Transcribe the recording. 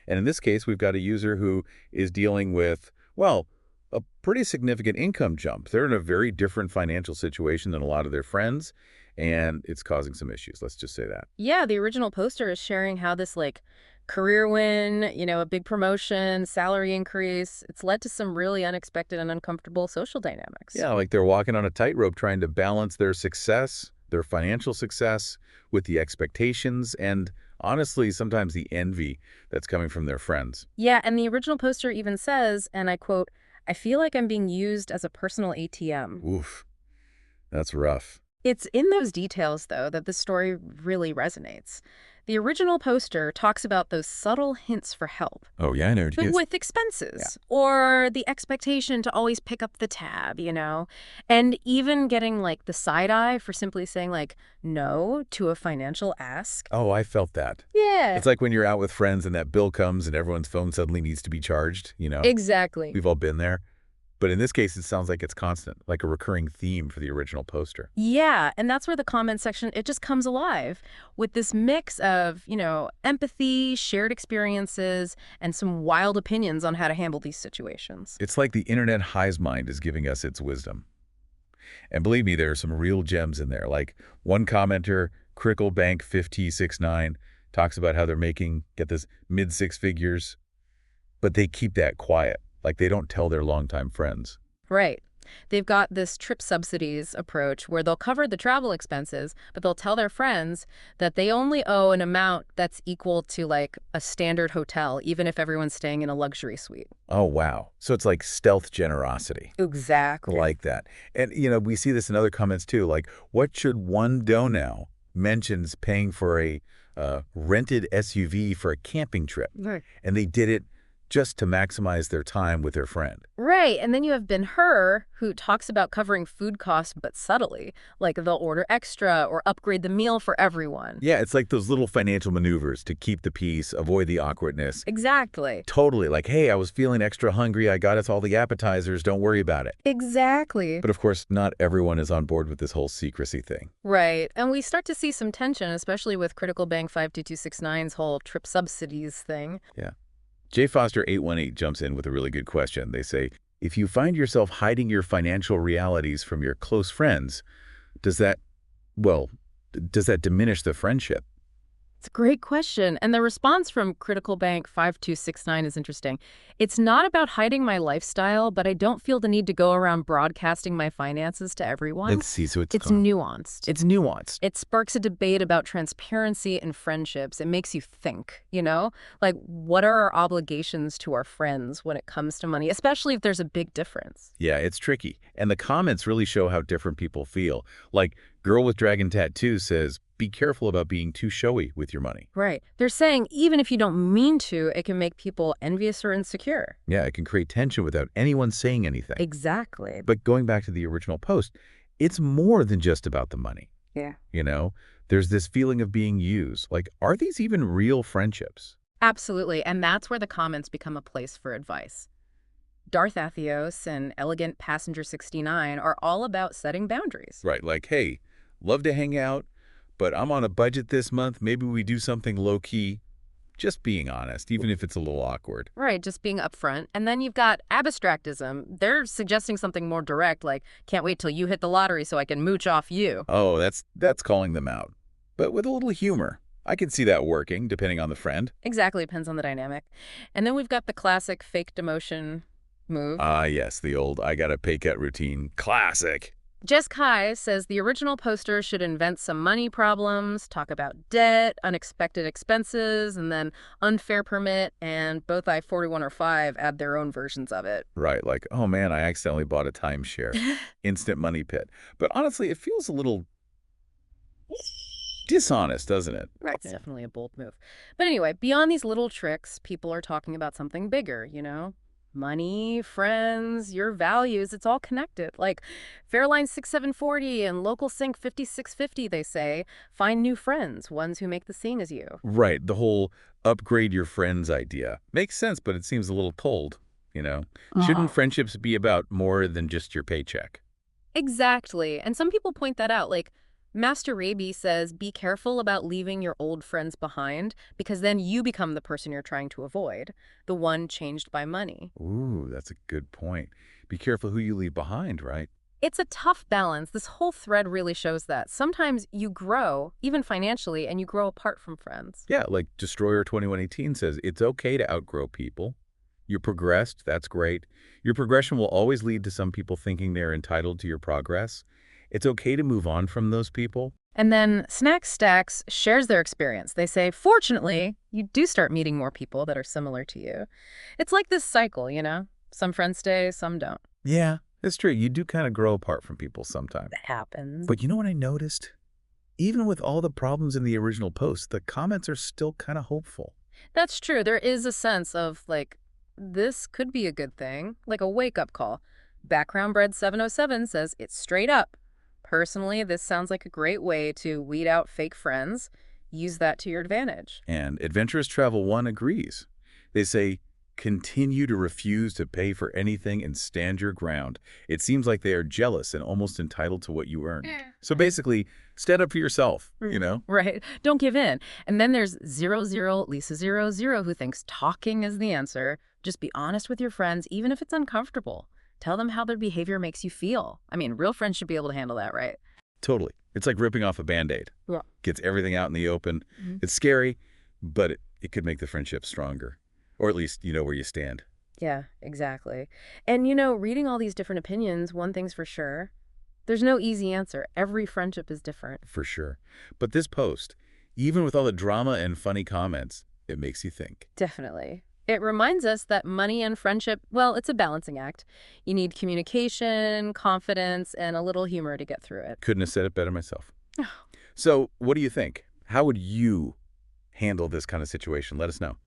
And in this case, we've got a user who is dealing with, well, a pretty significant income jump. They're in a very different financial situation than a lot of their friends, and it's causing some issues. Let's just say that. Yeah, the original poster is sharing how this like career win, a big promotion, salary increase, it's led to some really unexpected and uncomfortable social dynamics. Yeah, like they're walking on a tightrope trying to balance their success, their financial success, with the expectations and, honestly, sometimes the envy that's coming from their friends. Yeah, and the original poster even says, and I quote, "I feel like I'm being used as a personal ATM." Oof, that's rough. It's in those details, though, that the story really resonates. The original poster talks about those subtle hints for help, Oh, yeah, I know. but Yes. with Yeah. expenses or the expectation to always pick up the tab. And even getting like the side eye for simply saying like no to a financial ask. Oh, I felt that. Yeah, It's like when you're out with friends and that bill comes and everyone's phone suddenly needs to be charged. exactly. We've all been there. But in this case, it sounds like it's constant, like a recurring theme for the original poster. Yeah, and that's where the comment section, it just comes alive with this mix of empathy, shared experiences, and some wild opinions on how to handle these situations. It's like the internet highs mind is giving us its wisdom. And believe me, there are some real gems in there. Like one commenter, Cricklebank5069, talks about how they're making, get this, mid six figures, but they keep that quiet. Like they don't tell their longtime friends. Right. They've got this trip subsidies approach where they'll cover the travel expenses, but they'll tell their friends that they only owe an amount that's equal to like a standard hotel, even if everyone's staying in a luxury suite. Oh, wow. So it's like stealth generosity. Exactly. Like that. And we see this in other comments too. Like, what should one do now? Mentions paying for a rented SUV for a camping trip. Right. And they did it just to maximize their time with their friend. Right, and then you have Ben Hur, who talks about covering food costs but subtly, like they'll order extra or upgrade the meal for everyone. Yeah, it's like those little financial maneuvers to keep the peace, avoid the awkwardness. Exactly. Totally. Like, hey, I was feeling extra hungry. I got us all the appetizers. Don't worry about it. Exactly. But of course, not everyone is on board with this whole secrecy thing. Right, and we start to see some tension, especially with Critical Bank 52269's whole trip subsidies thing. Yeah. J Foster 818 jumps in with a really good question. They say, if you find yourself hiding your financial realities from your close friends, does that, well, does that diminish the friendship? It's a great question. And the response from Critical Bank 5269 is interesting. It's not about hiding my lifestyle, but I don't feel the need to go around broadcasting my finances to everyone. Let's see. So It's nuanced. it's nuanced. It sparks a debate about transparency and friendships. It makes you think. Like, what are our obligations to our friends when it comes to money, especially if there's a big difference? Yeah, it's tricky. And the comments really show how different people feel. Like, Girl with Dragon Tattoo says, be careful about being too showy with your money. Right. They're saying even if you don't mean to, it can make people envious or insecure. Yeah, it can create tension without anyone saying anything. Exactly. But going back to the original post, it's more than just about the money. Yeah. There's this feeling of being used. Like, are these even real friendships? Absolutely. And that's where the comments become a place for advice. Darth Athios and Elegant Passenger 69 are all about setting boundaries. Right, like, hey, love to hang out, but I'm on a budget this month. Maybe we do something low-key. Just being honest, even if it's a little awkward. Right, just being upfront. And then you've got abstractism. They're suggesting something more direct, like, can't wait till you hit the lottery so I can mooch off you. Oh, that's calling them out. But with a little humor. I can see that working, depending on the friend. Exactly, depends on the dynamic. And then we've got the classic fake demotion move. Ah, yes, the old I got a pay cut routine. Classic. Jess Kai says the original poster should invent some money problems, talk about debt, unexpected expenses, and then unfair permit, and both I-41 or 5 add their own versions of it. Right, like, oh man, I accidentally bought a timeshare. Instant money pit. But honestly, it feels a little dishonest, doesn't it? Right. It's definitely a bold move. But anyway, beyond these little tricks, people are talking about something bigger. Money, friends, your values, it's all connected. Like Fairline 6740 and Local Sync 5650, they say, find new friends, ones who make the same as you. Right, the whole upgrade your friends idea. Makes sense, but it seems a little cold. Shouldn't friendships be about more than just your paycheck? Exactly. And some people point that out, like, Master Raby says, be careful about leaving your old friends behind because then you become the person you're trying to avoid, the one changed by money. Ooh, that's a good point. Be careful who you leave behind, right? It's a tough balance. This whole thread really shows that. Sometimes you grow, even financially, and you grow apart from friends. Yeah, like Destroyer 2118 says, it's okay to outgrow people. You progressed, that's great. Your progression will always lead to some people thinking they're entitled to your progress. It's okay to move on from those people. And then Snack Stacks shares their experience. They say, fortunately, you do start meeting more people that are similar to you. It's like this cycle, you know? Some friends stay, some don't. Yeah, it's true. You do kind of grow apart from people sometimes. That happens. But you know what I noticed? Even with all the problems in the original post, the comments are still kind of hopeful. That's true. There is a sense of, like, this could be a good thing, like a wake-up call. Background Bread 707 says it's straight up. Personally, this sounds like a great way to weed out fake friends. Use that to your advantage. And Adventurous Travel 1 agrees. They say, continue to refuse to pay for anything and stand your ground. It seems like they are jealous and almost entitled to what you earn. So basically, stand up for yourself, you know? Right. Don't give in. And then there's 00 Lisa 00 who thinks talking is the answer. Just be honest with your friends, even if it's uncomfortable. Tell them how their behavior makes you feel. I mean, real friends should be able to handle that, right? Totally. It's like ripping off a Band-Aid. Yeah. Gets everything out in the open. Mhm. It's scary, but it could make the friendship stronger. Or at least you know where you stand. Yeah, exactly. And, you know, reading all these different opinions, one thing's for sure, there's no easy answer. Every friendship is different. For sure. But this post, even with all the drama and funny comments, it makes you think. Definitely. It reminds us that money and friendship, well, it's a balancing act. You need communication, confidence, and a little humor to get through it. Couldn't have said it better myself. So what do you think? How would you handle this kind of situation? Let us know.